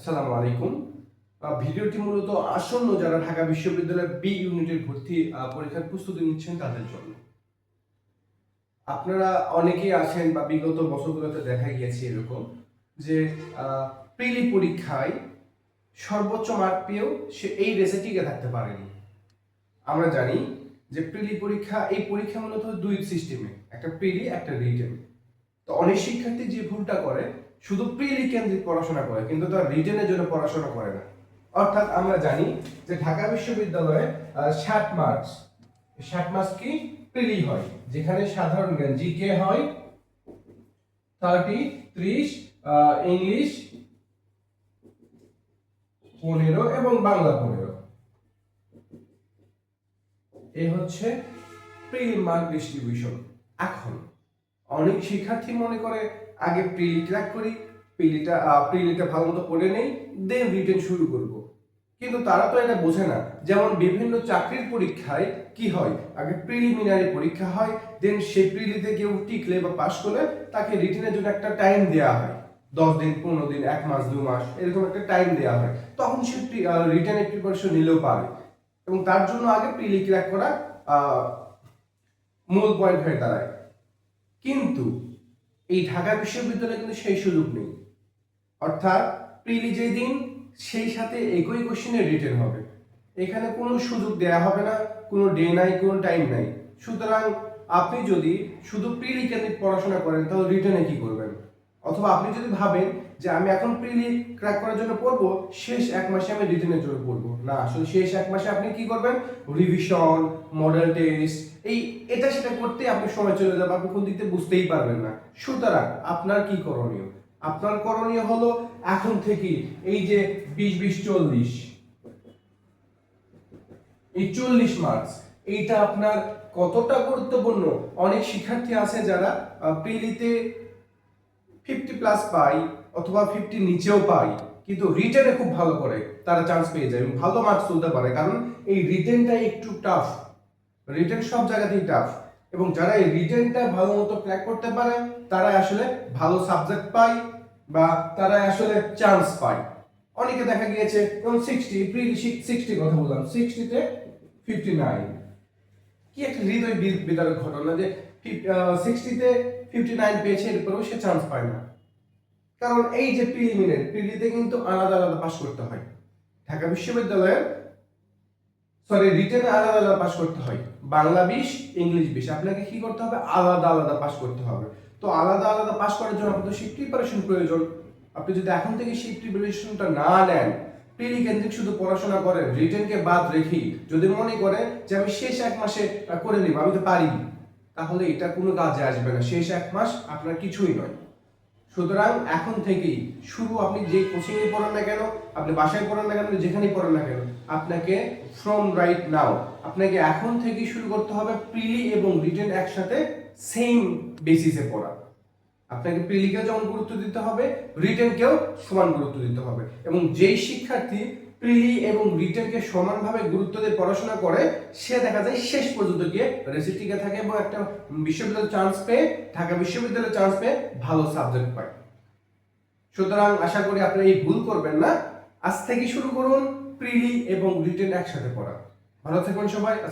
আসসালামু আলাইকুম। ভিডিওটি মূলত আসন্ন যারা ঢাকা বিশ্ববিদ্যালয়ের বি ইউনিটের ভর্তি পরীক্ষার প্রস্তুতি নিচ্ছেন তাদের জন্য। আপনারা অনেকেই আছেন বা বিগত বছরগুলোতে দেখা গিয়েছে এরকম যে প্রিলি পরীক্ষায় সর্বোচ্চ মার্ক পেয়েও সে এই রেসে টিকে থাকতে পারেনি। আমরা জানি যে প্রিলি পরীক্ষা এই পরীক্ষা মূলত দুই সিস্টেমে, একটা প্রিলি একটা রিটেন। তো অনেক শিক্ষার্থী যে ভুলটা করে শুধু প্রিলি কেন্দ্রিক পড়াশোনা করে কিন্তু তার রিটেনের জন্য পড়াশোনা করে না। অর্থাৎ আমরা জানি যে ঢাকা বিশ্ববিদ্যালয়ে 60 মার্কস কি প্রিলি হয়, যেখানে সাধারণ জ্ঞান জিকে হয় 30 ইংলিশ 15 এবং বাংলা 15। এই হচ্ছে প্রিলি মার্ক ডিস্ট্রিবিউশন। এখন অনেক শিক্ষার্থী মনে করে আগে প্রিলি ক্র্যাক করি, প্রিলিটা ভালো মতো পড়ে নেই, দেন রিটেন শুরু করব। কিন্তু তারা তো এটা বোঝে না। যেমন বিভিন্ন চাকরির পরীক্ষায় কি হয়, আগে প্রিলিমিনারি পরীক্ষা হয়, দেন সেই প্রিলিতে কেউ টিকলে বা পাশ করলে তাকে রিটেনের জন্য একটা টাইম দেওয়া হয়, 10 দিন 15 দিন 1 মাস 2 মাস এরকম একটা টাইম দেওয়া হয়। তখন সে রিটেনের প্রিপারেশন নিলেও পারে, এবং তার জন্য আগে প্রিলি ক্র্যাক করা মূল পয়েন্ট হয়ে দাঁড়ায়। কিন্তু এই ঢাকা বিশ্ববিদ্যালয়ে কিন্তু সেই সুযোগ নেই। অর্থাৎ প্রিলি যেই দিন সেই সাথে একই কোশ্চেনের রিটেন হবে, এখানে কোনো সুযোগ দেয়া হবে না, কোনো ডে নাই, কোনো টাইম নাই। সুতরাং আপনি যদি শুধু প্রিলি কেন্দ্রিক পড়াশোনা করেন তাহলে রিটেনে কি করবেন? অথবা আপনি যদি ভাবেন যে আমি এখন প্রিলি ক্র্যাক করার জন্য পড়বো, শেষ 1 মাসে আমি রিটেনের জন্য পড়বো না, আসলে শেষ 1 মাসে আপনি কি করবেন? রিভিশন, মডেল টেস্ট, এটা সেটা করতে আপনি সময় চলে যাবে, আপনি কোন দিক থেকে বুঝতেই পারবেন না। সুতরাং আপনার কি করণীয়? আপনার করণীয় হলো এখন থেকে এই যে 20-20-40 এই 40 মার্কস, এইটা আপনার কতটা গুরুত্বপূর্ণ। অনেক শিক্ষার্থী আছে যারা প্রিলিতে 50+ পাই অথবা 50 নিচেও পাই, কিন্তু রিটেনে খুব ভালো করে তারা চান্স পেয়ে যায় এবং ভালো মার্কস তুলতে পারে, কারণ এই রিটেনটা একটু টাফ। রিটেন সব জায়গাতেই টাফ, এবং যারা এই রিটেনটা ভালো মতো ক্র্যাক করতে পারে তারা আসলে ভালো সাবজেক্ট পায় বা তারা আসলে চান্স পায়। অনেকে দেখা গিয়েছে যেমন 60 কথা বললাম, 60-তে 59, কি একটা হৃদয় বিদারক ঘটনা যে 60-তে 59 পেয়েছে, এরপরেও সে চান্স পায় না। কারণ এই যে প্রিলিতে কিন্তু আলাদা আলাদা পাস করতে হয়। ঢাকা বিশ্ববিদ্যালয়ের রিটেনে আলাদা আলাদা পাস করতে হয়, বাংলা 20 ইংলিশ 20, আপনাকে কি করতে হবে? আলাদা আলাদা পাস করতে হবে। তো আলাদা আলাদা পাস করার জন্য আপনাদের সেই প্রিপারেশন প্রয়োজন। আপনি যদি এখন থেকে সেই প্রিপারেশনটা না নেন, প্রিলি কেন্দ্রিক শুধু পড়াশোনা করেন, রিটেনকে বাদ রেখেই যদি মনে করেন যে আমি শেষ 1 মাসে করে নিব, আমি তো পারি, তাহলে এটা কোনো কাজে আসবে না। শেষ 1 মাস আপনার কিছুই নয়। সুতরাং এখন থেকেই শুরু, আপনি যে কোচিং এ পড়েন না কেন, আপনি বাসায় পড়েন না কেন, যেখানেই পড়েন না কেন, আপনাকে ফ্রম রাইট নাও আপনাকে এখন থেকেই শুরু করতে হবে প্রিলি এবং রিটেন একসাথে সেম বেসিসে পড়া। আপনাকে প্রিলিকেও যেমন গুরুত্ব দিতে হবে, রিটেনকেও সমান গুরুত্ব দিতে হবে। এবং যেই শিক্ষার্থী প্রিলি এবং রিটেনকে সমানভাবে গুরুত্ব দিয়ে পড়াশোনা করে, সে দেখা যায় শেষ পর্যন্ত গিয়ে রেসে টিকে থাকে এবং একটা বিশ্ববিদ্যালয়ে চান্স পেয়ে, ঢাকা বিশ্ববিদ্যালয়ে চান্স পেয়ে ভালো সাবজেক্ট পায়। সুতরাং আশা করি আপনি এই ভুল করবেন না। আজ থেকে শুরু করুন প্রিলি এবং রিটেন একসাথে পড়া। ভালো থাকবেন সবাই।